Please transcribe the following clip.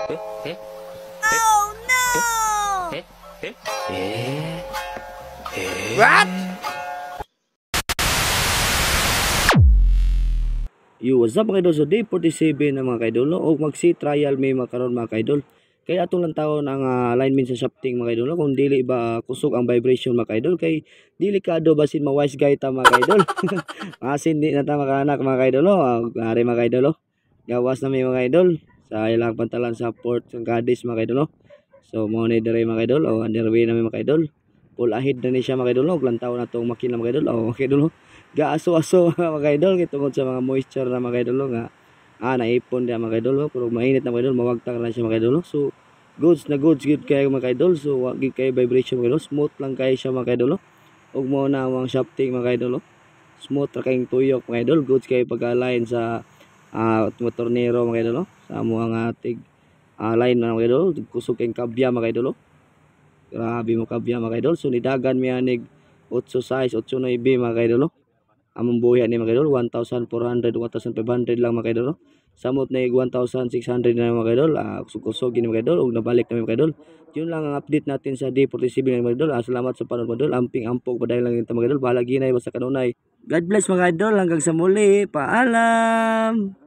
Oh no! What? Yo, what's up mga idol? So day 47 na mga kaidol, no? O mag-sea trial may makaroon mga kaidol. Kaya atong lang taon ang alignment sa shafting mga kaidol, no? Kung dili ba kusog ang vibration mga kaidol, kay delikado basin ma-wise guy ta mga kaidol. Asin di na ta makahanak mga kaidol, no? Ari mga kaidol, no? Gawas na may mga kaidol sa ilang pantalan sa port ng Cadiz mga kaidol, no? So mo ni dire mga kaidol, o underway na may mga kaidol. Full ahead na ni siya mga kaidol, no? Lantaw na tong makina mga kaidol, o mga kaidol, no? Gaaso-aso mga kaidol tungod sa mga moisture na mga kaidol nga naipon dia mga kaidol pero mainit na mga kaidol mawagtang na siya mga kaidol. So goods good kay mga kaidol, so wa gid kay vibration mga kaidol, smooth lang kay siya mga kaidol ug mo na ang shafting mga kaidol, smooth ra kay tuyok mga kaidol, goods kay pag-align sa motornero mga kaidol sa amo ang atig line na mga kaidol, kusog kay kabya mga kaidol. Grabe mo kabya mga kaidol, so nidagan mi anig 8 size 8 9 mga kaidol. Among buhi ni mga kaidol 1,400 1,500 lang mga kaidol. Samot na 1,600 na mga kaidol. Kusog-kusog gini mga kaidol ug nabalik na mga kaidol. Yun lang ang update natin sa D47 mga kaidol. Salamat sa panonood mga kaidol. Amping ampog padayong lang yung mga kaidol. Bahala ginay basta kanunay. God bless mga kaidol, hanggang sa muli. Paalam.